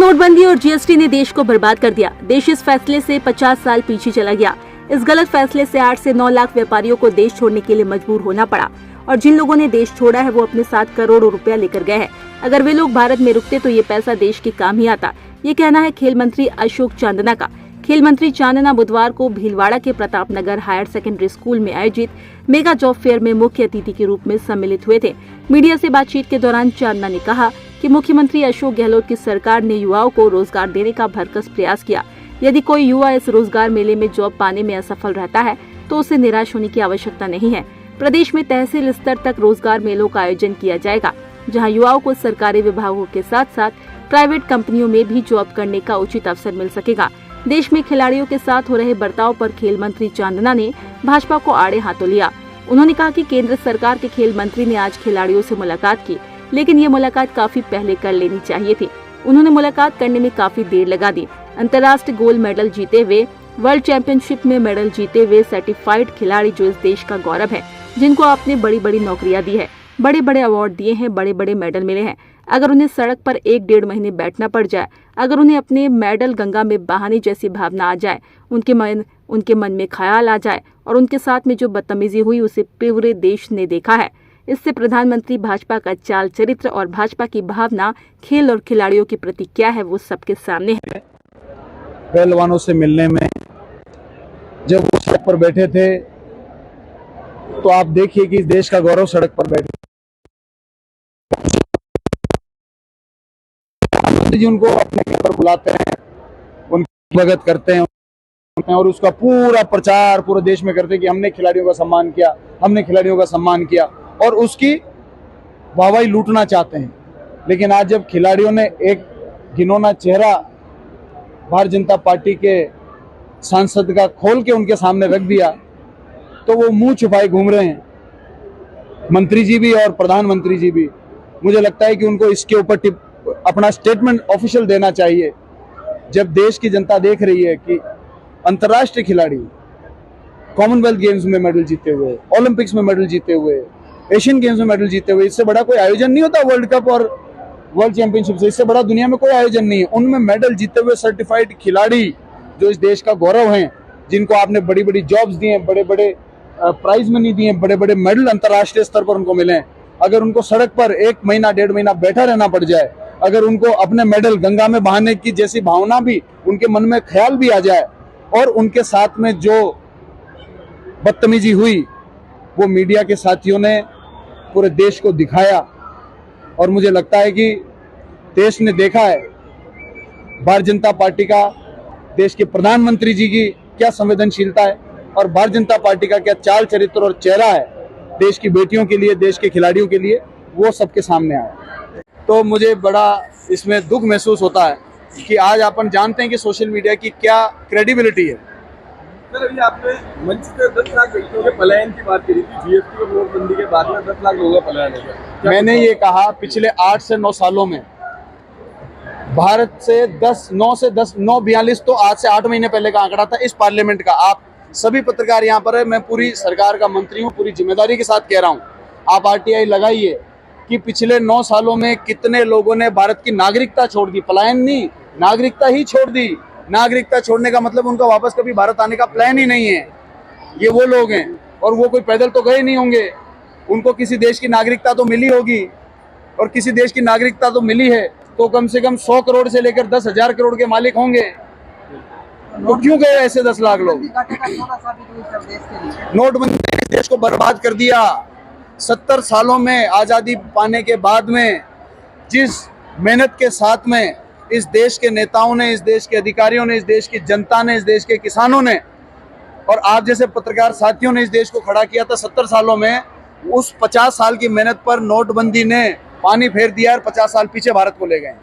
नोटबंदी और जीएसटी ने देश को बर्बाद कर दिया। देश इस फैसले से 50 साल पीछे चला गया। इस गलत फैसले से 8 से 9 लाख व्यापारियों को देश छोड़ने के लिए मजबूर होना पड़ा और जिन लोगों ने देश छोड़ा है वो अपने साथ करोड़ों रुपया लेकर गए हैं। अगर वे लोग भारत में रुकते तो ये पैसा देश के काम ही आता। ये कहना है खेल मंत्री अशोक चांदना का। खेल मंत्री चांदना बुधवार को भीलवाड़ा के Pratap Nagar higher secondary school में आयोजित मेगा जॉब फेयर में मुख्य अतिथि के रूप में सम्मिलित हुए थे। मीडिया से बातचीत के दौरान चांदना ने कहा कि मुख्यमंत्री अशोक गहलोत की सरकार ने युवाओं को रोजगार देने का भरसक प्रयास किया। यदि कोई युवा इस रोजगार मेले में जॉब पाने में असफल रहता है तो उसे निराश होने की आवश्यकता नहीं है। प्रदेश में तहसील स्तर तक रोजगार मेलों का आयोजन किया जाएगा, जहां युवाओं को सरकारी विभागों के साथ साथ प्राइवेट कंपनियों में भी जॉब करने का उचित अवसर मिल सकेगा। देश में खिलाड़ियों के साथ हो रहे बर्ताव पर खेल मंत्री चांदना ने भाजपा को आड़े हाथों लिया। उन्होंने कहा कि केंद्र सरकार के खेल मंत्री ने आज खिलाड़ियों से मुलाकात की, लेकिन ये मुलाकात काफी पहले कर लेनी चाहिए थी। उन्होंने मुलाकात करने में काफी देर लगा दी। अंतर्राष्ट्रीय गोल्ड मेडल जीते हुए, वर्ल्ड चैंपियनशिप में मेडल जीते हुए सर्टिफाइड खिलाड़ी जो इस देश का गौरव है, जिनको आपने बड़ी बड़ी नौकरियां दी है, बड़े बड़े अवार्ड दिए हैं, बड़े बड़े मेडल मिले हैं, अगर उन्हें सड़क पर 1-1.5 महीने बैठना पड़ जाए, अगर उन्हें अपने मेडल गंगा में बहाने जैसी भावना आ जाए, उनके मन में ख्याल आ जाए और उनके साथ में जो बदतमीजी हुई उसे पूरे देश ने देखा है। इससे प्रधानमंत्री भाजपा का चाल चरित्र और भाजपा की भावना खेल और खिलाड़ियों के प्रति क्या है वो सबके सामने है। पहलवानों से मिलने में जब वो सड़क पर बैठे थे तो आप देखिए कि इस देश का गौरव सड़क पर बैठे जी, उनको अपने घर पर बुलाते हैं, उनकी स्वागत करते हैं और उसका पूरा प्रचार पूरे देश में करते हैं कि हमने खिलाड़ियों का सम्मान किया, हमने खिलाड़ियों का सम्मान किया और उसकी वाहवाही लूटना चाहते हैं। लेकिन आज जब खिलाड़ियों ने एक घिनौना चेहरा भारतीय जनता पार्टी के सांसद का खोल के उनके सामने रख दिया तो वो मुंह छुपाए घूम रहे हैं। मंत्री जी भी और प्रधानमंत्री जी भी, मुझे लगता है कि उनको इसके ऊपर अपना स्टेटमेंट ऑफिशियल देना चाहिए। जब देश की जनता देख रही है कि अंतर्राष्ट्रीय खिलाड़ी कॉमनवेल्थ गेम्स में मेडल जीते हुए, ओलंपिक्स में मेडल जीते हुए, एशियन गेम्स में मेडल जीते हुए, इससे बड़ा कोई आयोजन नहीं होता वर्ल्ड कप और वर्ल्ड चैंपियनशिप से, इससे बड़ा दुनिया में कोई आयोजन नहीं है। उनमें मेडल जीते हुए सर्टिफाइड खिलाड़ी जो इस देश का गौरव हैं, जिनको आपने बड़ी बड़ी जॉब्स दी हैं, बड़े बड़े प्राइज मनी दिए हैं, बड़े बड़े मेडल अंतर्राष्ट्रीय स्तर पर उनको मिले हैं, अगर उनको सड़क पर 1 महीना 1.5 महीना बैठा रहना पड़ जाए, अगर उनको अपने मेडल गंगा में बहाने की जैसी भावना भी उनके मन में ख्याल भी आ जाए और उनके साथ में जो बदतमीजी हुई वो मीडिया के साथियों ने पूरे देश को दिखाया और मुझे लगता है कि देश ने देखा है भारतीय जनता पार्टी का, देश के प्रधानमंत्री जी की क्या संवेदनशीलता है और भारतीय जनता पार्टी का क्या चाल चरित्र और चेहरा है देश की बेटियों के लिए, देश के खिलाड़ियों के लिए, वो सबके सामने आया। तो मुझे बड़ा इसमें दुख महसूस होता है कि आज अपन जानते हैं कि सोशल मीडिया की क्या क्रेडिबिलिटी है। सर, अभी आपने मंच पे 10 लाख व्यक्तियों के पलायन की बात करी थी। जीएसटी और नोटबंदी के बाद में 10 लाख लोगों का पलायन हो गया। मैंने ये कहा पिछले 8 से 9 सालों में भारत से 942 तो आज से 8 महीने पहले का आंकड़ा था इस पार्लियामेंट का। आप सभी पत्रकार यहाँ पर है, मैं पूरी सरकार का मंत्री हूँ, पूरी जिम्मेदारी के साथ कह रहा हूँ, आप आरटीआई लगाइए कि पिछले 9 सालों में कितने लोगों ने भारत की नागरिकता छोड़ दी। पलायन नहीं, नागरिकता ही छोड़ दी। नागरिकता छोड़ने का मतलब उनका वापस कभी भारत आने का प्लान ही नहीं है। ये वो लोग हैं और वो कोई पैदल तो गए नहीं होंगे, उनको किसी देश की नागरिकता तो मिली होगी और किसी देश की नागरिकता तो मिली है तो कम से कम 100 करोड़ से लेकर 10,000 करोड़ के मालिक होंगे। तो क्यों गए ऐसे 10 लाख लोग? नोटबंदी ने देश को बर्बाद कर दिया। 70 सालों में आज़ादी पाने के बाद में जिस मेहनत के साथ में इस देश के नेताओं ने, इस देश के अधिकारियों ने, इस देश की जनता ने, इस देश के किसानों ने और आप जैसे पत्रकार साथियों ने इस देश को खड़ा किया था 70 सालों में, उस 50 साल की मेहनत पर नोटबंदी ने पानी फेर दिया और 50 साल पीछे भारत को ले गए।